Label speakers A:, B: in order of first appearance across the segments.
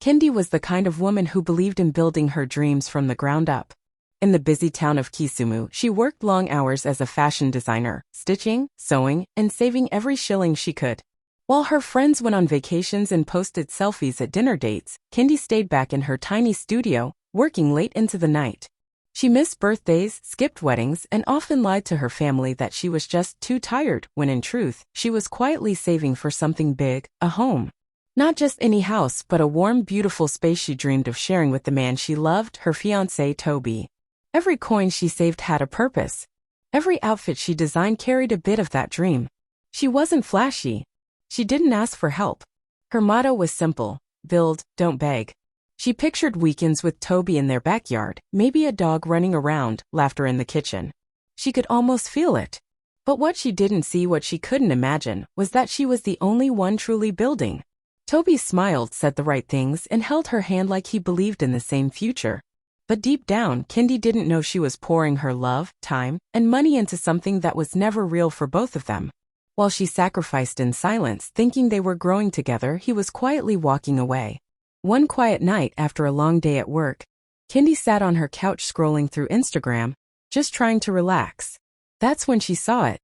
A: Kendi was the kind of woman who believed in building her dreams from the ground up. In the busy town of Kisumu, she worked long hours as a fashion designer, stitching, sewing, and saving every shilling she could. While her friends went on vacations and posted selfies at dinner dates, Kendi stayed back in her tiny studio, working late into the night. She missed birthdays, skipped weddings, and often lied to her family that she was just too tired, when in truth, she was quietly saving for something big, a home. Not just any house, but a warm, beautiful space she dreamed of sharing with the man she loved, her fiancé Toby. Every coin she saved had a purpose. Every outfit she designed carried a bit of that dream. She wasn't flashy. She didn't ask for help. Her motto was simple: build, don't beg. She pictured weekends with Toby in their backyard, maybe a dog running around, laughter in the kitchen. She could almost feel it. But what she didn't see, what she couldn't imagine, was that she was the only one truly building. Toby smiled, said the right things, and held her hand like he believed in the same future. But deep down, Kendi didn't know she was pouring her love, time, and money into something that was never real for both of them. While she sacrificed in silence, thinking they were growing together, he was quietly walking away. One quiet night after a long day at work, Kendi sat on her couch scrolling through Instagram, just trying to relax. That's when she saw it.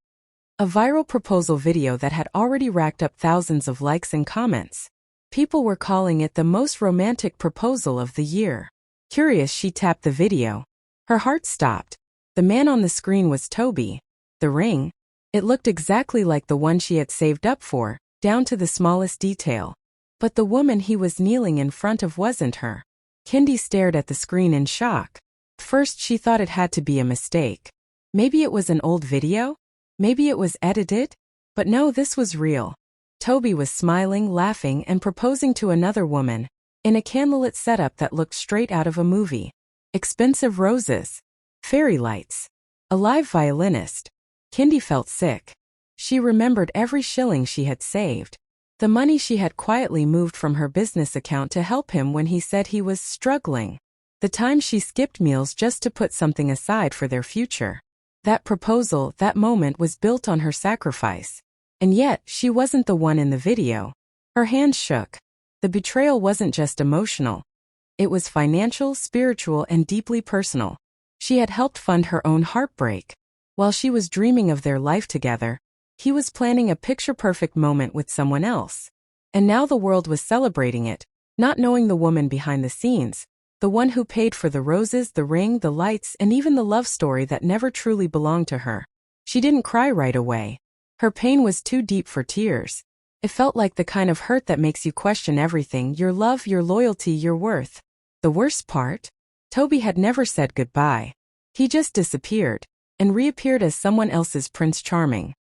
A: A viral proposal video that had already racked up thousands of likes and comments. People were calling it the most romantic proposal of the year. Curious, she tapped the video. Her heart stopped. The man on the screen was Toby. The ring? It looked exactly like the one she had saved up for, down to the smallest detail. But the woman he was kneeling in front of wasn't her. Kendi stared at the screen in shock. First she thought it had to be a mistake. Maybe it was an old video? Maybe it was edited? But no, this was real. Toby was smiling, laughing, and proposing to another woman, in a candlelit setup that looked straight out of a movie. Expensive roses. Fairy lights. A live violinist. Kendi felt sick. She remembered every shilling she had saved. The money she had quietly moved from her business account to help him when he said he was struggling. The time she skipped meals just to put something aside for their future. That proposal, that moment was built on her sacrifice. And yet, she wasn't the one in the video. Her hands shook. The betrayal wasn't just emotional. It was financial, spiritual, and deeply personal. She had helped fund her own heartbreak. While she was dreaming of their life together, he was planning a picture-perfect moment with someone else. And now the world was celebrating it, not knowing the woman behind the scenes, the one who paid for the roses, the ring, the lights, and even the love story that never truly belonged to her. She didn't cry right away. Her pain was too deep for tears. It felt like the kind of hurt that makes you question everything: your love, your loyalty, your worth. The worst part? Toby had never said goodbye. He just disappeared, and reappeared as someone else's Prince Charming.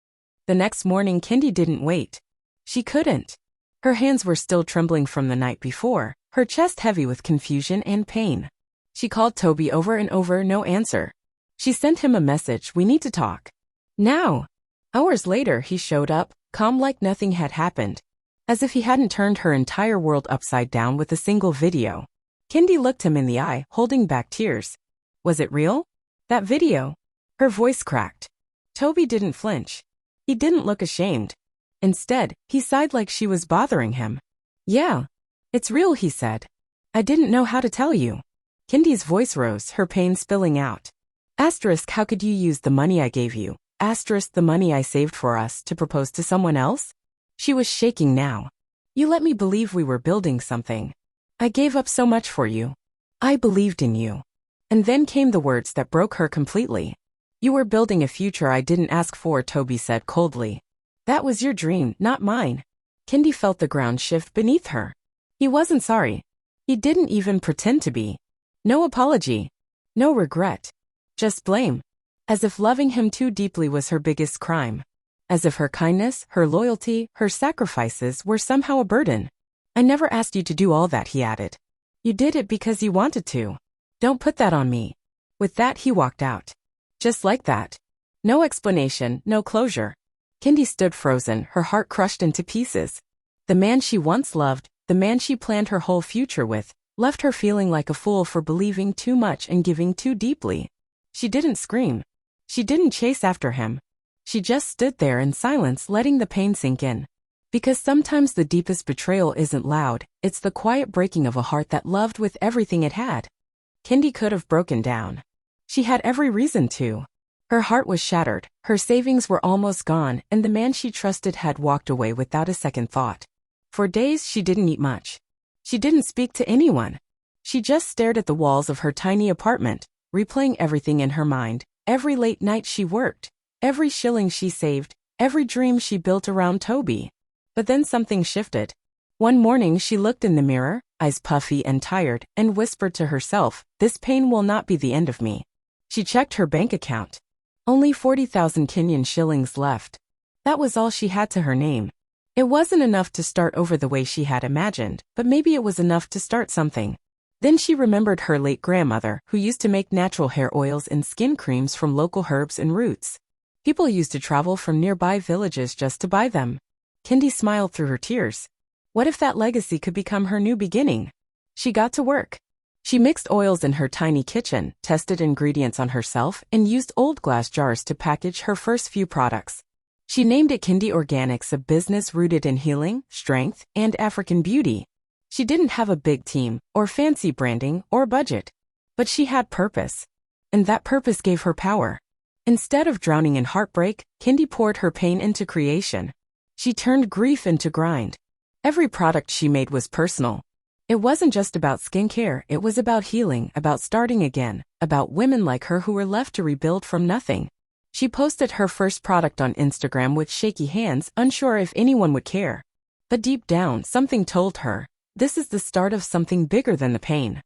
A: The next morning, Kendi didn't wait. She couldn't. Her hands were still trembling from the night before, her chest heavy with confusion and pain. She called Toby over and over, no answer. She sent him a message: "We need to talk. Now." Hours later, he showed up, calm like nothing had happened. As if he hadn't turned her entire world upside down with a single video. Kendi looked him in the eye, holding back tears. Was it real? That video? Her voice cracked. Toby didn't flinch. He didn't look ashamed. Instead, he sighed like she was bothering him. "Yeah, it's real," he said. "I didn't know how to tell you." Kendi's voice rose, her pain spilling out. Asterisk, how could you use the money I gave you? Asterisk, the money I saved for us, to propose to someone else? She was shaking now. "You let me believe we were building something. I gave up so much for you. I believed in you." And then came the words that broke her completely. "You were building a future I didn't ask for," Toby said coldly. "That was your dream, not mine." Kendi felt the ground shift beneath her. He wasn't sorry. He didn't even pretend to be. No apology. No regret. Just blame. As if loving him too deeply was her biggest crime. As if her kindness, her loyalty, her sacrifices were somehow a burden. "I never asked you to do all that," he added. "You did it because you wanted to. Don't put that on me." With that, he walked out. Just like that. No explanation, no closure. Kendi stood frozen, her heart crushed into pieces. The man she once loved, the man she planned her whole future with, left her feeling like a fool for believing too much and giving too deeply. She didn't scream. She didn't chase after him. She just stood there in silence, letting the pain sink in. Because sometimes the deepest betrayal isn't loud, it's the quiet breaking of a heart that loved with everything it had. Kendi could have broken down. She had every reason to. Her heart was shattered, her savings were almost gone, and the man she trusted had walked away without a second thought. For days she didn't eat much. She didn't speak to anyone. She just stared at the walls of her tiny apartment, replaying everything in her mind, every late night she worked, every shilling she saved, every dream she built around Toby. But then something shifted. One morning she looked in the mirror, eyes puffy and tired, and whispered to herself, "This pain will not be the end of me." She checked her bank account. Only 40,000 Kenyan shillings left. That was all she had to her name. It wasn't enough to start over the way she had imagined, but maybe it was enough to start something. Then she remembered her late grandmother, who used to make natural hair oils and skin creams from local herbs and roots. People used to travel from nearby villages just to buy them. Kendi smiled through her tears. What if that legacy could become her new beginning? She got to work. She mixed oils in her tiny kitchen, tested ingredients on herself, and used old glass jars to package her first few products. She named it Kendi Organics, a business rooted in healing, strength, and African beauty. She didn't have a big team, or fancy branding, or budget. But she had purpose. And that purpose gave her power. Instead of drowning in heartbreak, Kendi poured her pain into creation. She turned grief into grind. Every product she made was personal. It wasn't just about skincare, it was about healing, about starting again, about women like her who were left to rebuild from nothing. She posted her first product on Instagram with shaky hands, unsure if anyone would care. But deep down, something told her, this is the start of something bigger than the pain.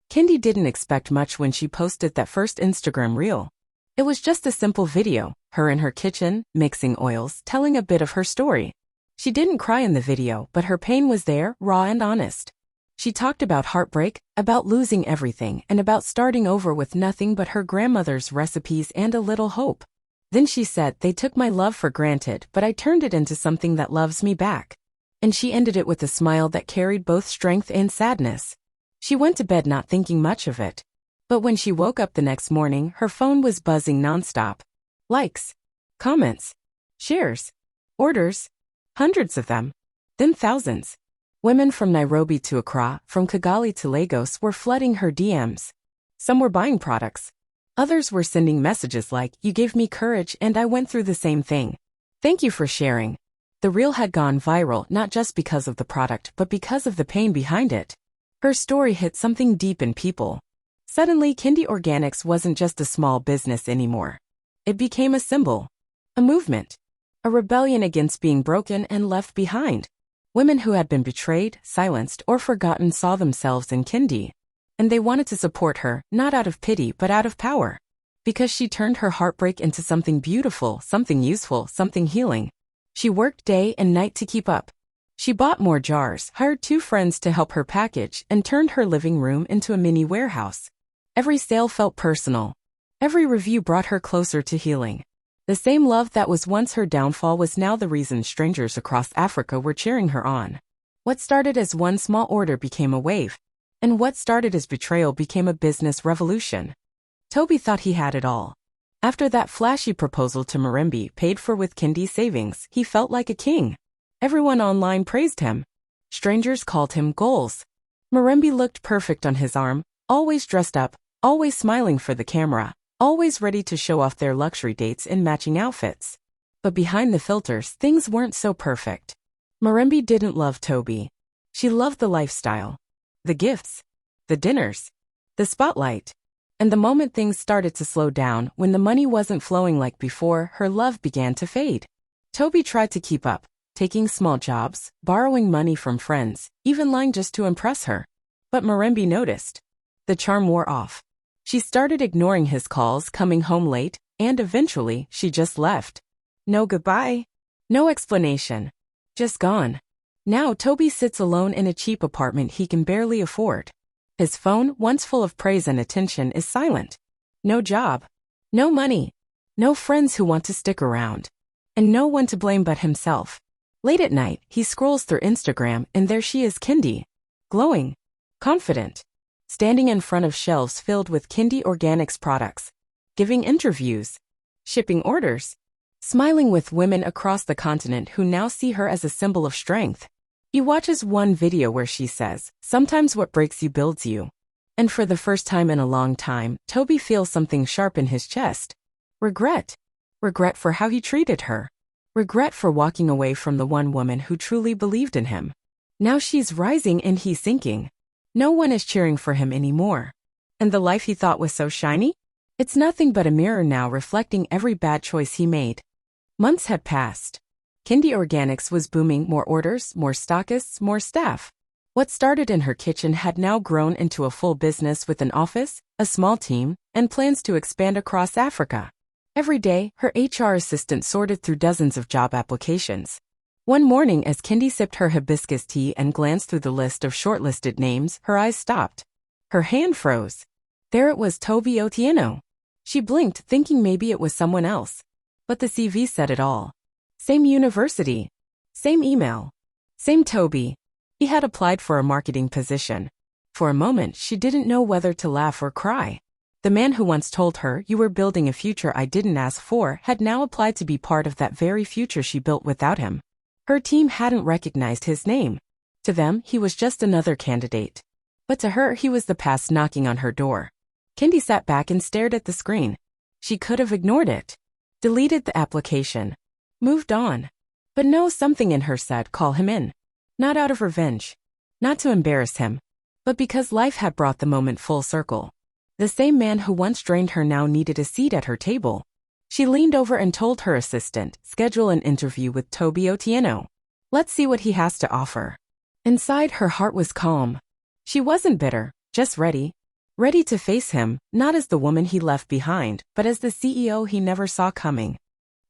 A: Kendi didn't expect much when she posted that first Instagram reel. It was just a simple video, her in her kitchen, mixing oils, telling a bit of her story. She didn't cry in the video, but her pain was there, raw and honest. She talked about heartbreak, about losing everything, and about starting over with nothing but her grandmother's recipes and a little hope. Then she said, "They took my love for granted, but I turned it into something that loves me back." And she ended it with a smile that carried both strength and sadness. She went to bed not thinking much of it. But when she woke up the next morning, her phone was buzzing nonstop. Likes, comments, shares, orders, hundreds of them, then thousands. Women from Nairobi to Accra, from Kigali to Lagos were flooding her DMs. Some were buying products. Others were sending messages like, "You gave me courage and I went through the same thing. Thank you for sharing." The reel had gone viral not just because of the product but because of the pain behind it. Her story hit something deep in people. Suddenly, Kendi Organics wasn't just a small business anymore. It became a symbol, a movement, a rebellion against being broken and left behind. Women who had been betrayed, silenced, or forgotten saw themselves in Kendi. And they wanted to support her, not out of pity but out of power. Because she turned her heartbreak into something beautiful, something useful, something healing. She worked day and night to keep up. She bought more jars, hired 2 friends to help her package, and turned her living room into a mini warehouse. Every sale felt personal. Every review brought her closer to healing. The same love that was once her downfall was now the reason strangers across Africa were cheering her on. What started as one small order became a wave. And what started as betrayal became a business revolution. Toby thought he had it all. After that flashy proposal to Marembe paid for with Kendi's savings, he felt like a king. Everyone online praised him. Strangers called him goals. Marembe looked perfect on his arm, always dressed up, always smiling for the camera, always ready to show off their luxury dates in matching outfits. But behind the filters, things weren't so perfect. Marembe didn't love Toby. She loved the lifestyle. The gifts. The dinners. The spotlight. And the moment things started to slow down, when the money wasn't flowing like before, her love began to fade. Toby tried to keep up, taking small jobs, borrowing money from friends, even lying just to impress her. But Marembe noticed. The charm wore off. She started ignoring his calls, coming home late, and eventually, she just left. No goodbye. No explanation. Just gone. Now Toby sits alone in a cheap apartment he can barely afford. His phone, once full of praise and attention, is silent. No job. No money. No friends who want to stick around. And no one to blame but himself. Late at night, he scrolls through Instagram and there she is, Kendi. Glowing. Confident. Standing in front of shelves filled with Kendi Organics products. Giving interviews. Shipping orders. smiling with women across the continent who now see her as a symbol of strength. He watches one video where she says, "Sometimes what breaks you builds you." And for the first time in a long time, Toby feels something sharp in his chest. Regret. Regret for how he treated her. Regret for walking away from the one woman who truly believed in him. Now she's rising and he's sinking. No one is cheering for him anymore. And the life he thought was so shiny? It's nothing but a mirror now reflecting every bad choice he made. Months had passed. Kendi Organics was booming, more orders, more stockists, more staff. What started in her kitchen had now grown into a full business with an office, a small team, and plans to expand across Africa. Every day, her HR assistant sorted through dozens of job applications. One morning, as Kendi sipped her hibiscus tea and glanced through the list of shortlisted names, her eyes stopped. Her hand froze. There it was, Toby Otieno. She blinked, thinking maybe it was someone else. But the CV said it all. Same university. Same email. Same Toby. He had applied for a marketing position. For a moment, she didn't know whether to laugh or cry. The man who once told her, "You were building a future I didn't ask for," had now applied to be part of that very future she built without him. Her team hadn't recognized his name. To them, he was just another candidate. But to her, he was the past knocking on her door. Kendi sat back and stared at the screen. She could have ignored it. Deleted the application. Moved on. But no, something in her said, "Call him in." Not out of revenge. Not to embarrass him. But because life had brought the moment full circle. The same man who once drained her now needed a seat at her table. She leaned over and told her assistant, "Schedule an interview with Toby Otieno. Let's see what he has to offer." Inside, her heart was calm. She wasn't bitter, just ready. Ready to face him, not as the woman he left behind, but as the CEO he never saw coming.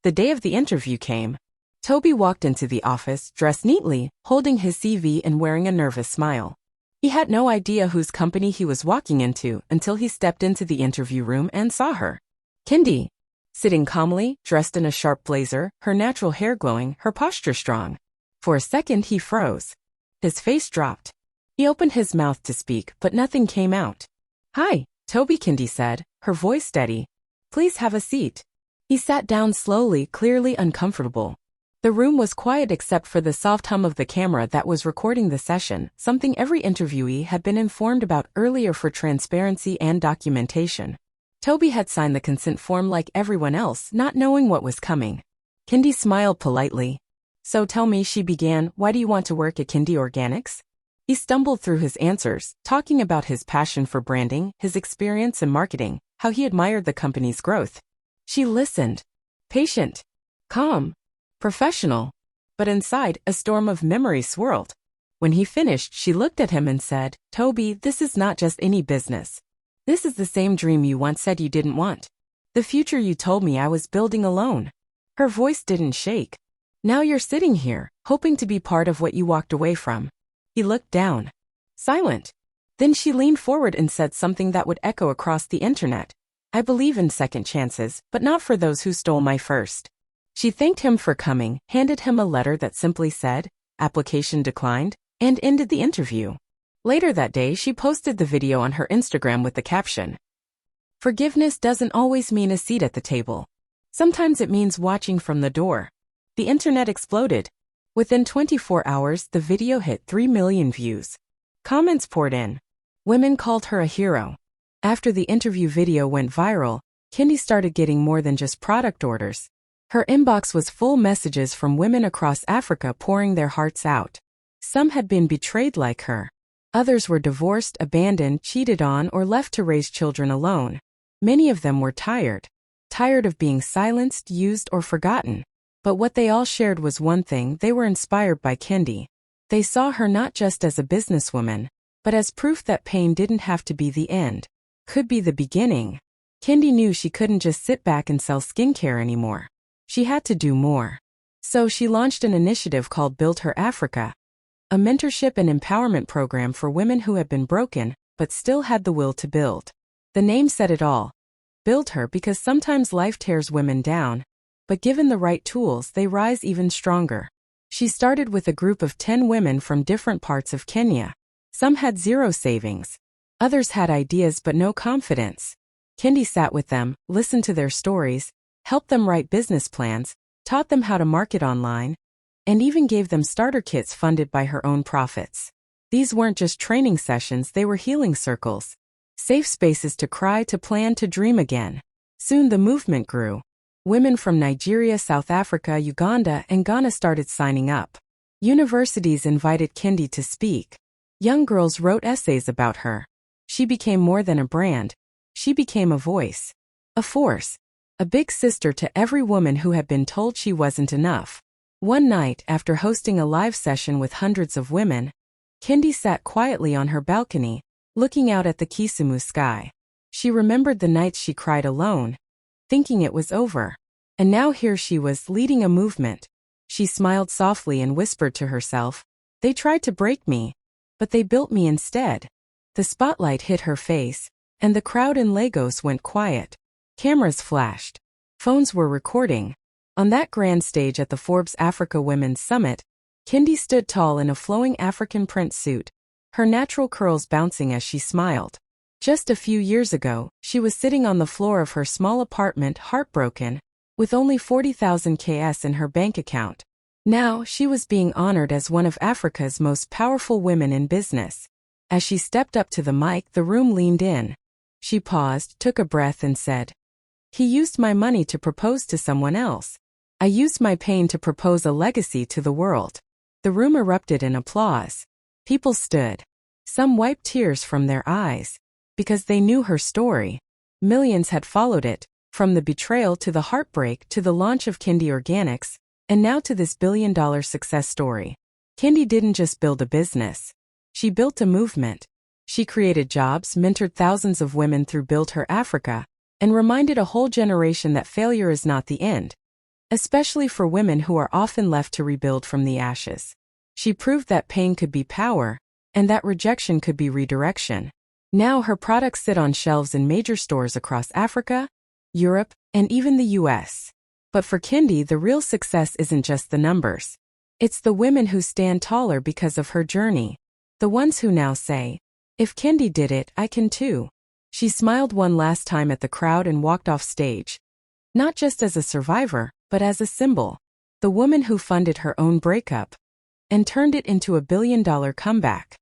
A: The day of the interview came. Toby walked into the office, dressed neatly, holding his CV and wearing a nervous smile. He had no idea whose company he was walking into until he stepped into the interview room and saw her. Kendi. Sitting calmly, dressed in a sharp blazer, her natural hair glowing, her posture strong. For a second he froze. His face dropped. He opened his mouth to speak, but nothing came out. "Hi, Toby," Kendi said, her voice steady. "Please have a seat." He sat down slowly, clearly uncomfortable. The room was quiet except for the soft hum of the camera that was recording the session, something every interviewee had been informed about earlier for transparency and documentation. Toby had signed the consent form like everyone else, not knowing what was coming. Kendi smiled politely. "So tell me," she began, "why do you want to work at Kendi Organics?" He stumbled through his answers, talking about his passion for branding, his experience in marketing, how he admired the company's growth. She listened. Patient. Calm. Professional. But inside, a storm of memory swirled. When he finished, she looked at him and said, "Toby, this is not just any business. This is the same dream you once said you didn't want. The future you told me I was building alone." Her voice didn't shake. "Now you're sitting here, hoping to be part of what you walked away from." He looked down. Silent. Then she leaned forward and said something that would echo across the internet. "I believe in second chances, but not for those who stole my first." She thanked him for coming, handed him a letter that simply said, "Application declined," and ended the interview. Later that day, she posted the video on her Instagram with the caption, "Forgiveness doesn't always mean a seat at the table. Sometimes it means watching from the door." The internet exploded. Within 24 hours, the video hit 3 million views. Comments poured in. Women called her a hero. After the interview video went viral, Kendi started getting more than just product orders. Her inbox was full messages from women across Africa pouring their hearts out. Some had been betrayed like her. Others were divorced, abandoned, cheated on, or left to raise children alone. Many of them were tired. Tired of being silenced, used, or forgotten. But what they all shared was one thing: they were inspired by Kendi. They saw her not just as a businesswoman, but as proof that pain didn't have to be the end. Could be the beginning. Kendi knew she couldn't just sit back and sell skincare anymore. She had to do more. So she launched an initiative called BuildHER Africa, a mentorship and empowerment program for women who had been broken, but still had the will to build. The name said it all. Build her because sometimes life tears women down, but given the right tools, they rise even stronger. She started with a group of 10 women from different parts of Kenya. Some had zero savings. Others had ideas but no confidence. Kendi sat with them, listened to their stories, helped them write business plans, taught them how to market online, and even gave them starter kits funded by her own profits. These weren't just training sessions, they were healing circles. Safe spaces to cry, to plan, to dream again. Soon the movement grew. Women from Nigeria, South Africa, Uganda, and Ghana started signing up. Universities invited Kendi to speak. Young girls wrote essays about her. She became more than a brand. She became a voice. A force. A big sister to every woman who had been told she wasn't enough. One night, after hosting a live session with hundreds of women, Kendi sat quietly on her balcony, looking out at the Kisumu sky. She remembered the nights she cried alone, thinking it was over. And now here she was, leading a movement. She smiled softly and whispered to herself, "They tried to break me, but they built me instead." The spotlight hit her face, and the crowd in Lagos went quiet. Cameras flashed. Phones were recording. On that grand stage at the Forbes Africa Women's Summit, Kendi stood tall in a flowing African print suit, her natural curls bouncing as she smiled. Just a few years ago, she was sitting on the floor of her small apartment, heartbroken, with only 40,000 KS in her bank account. Now, she was being honored as one of Africa's most powerful women in business. As she stepped up to the mic, the room leaned in. She paused, took a breath, and said, "He used my money to propose to someone else. I used my pain to propose a legacy to the world." The room erupted in applause. People stood. Some wiped tears from their eyes, because they knew her story. Millions had followed it, from the betrayal to the heartbreak to the launch of Kendi Organics, and now to this billion-dollar success story. Kendi didn't just build a business. She built a movement. She created jobs, mentored thousands of women through BuildHER Africa, and reminded a whole generation that failure is not the end, especially for women who are often left to rebuild from the ashes. She proved that pain could be power, and that rejection could be redirection. Now her products sit on shelves in major stores across Africa, Europe, and even the US. But for Kendi, the real success isn't just the numbers. It's the women who stand taller because of her journey. The ones who now say, "If Kendi did it, I can too." She smiled one last time at the crowd and walked off stage. Not just as a survivor, but as a symbol. The woman who funded her own breakup and turned it into a billion-dollar comeback.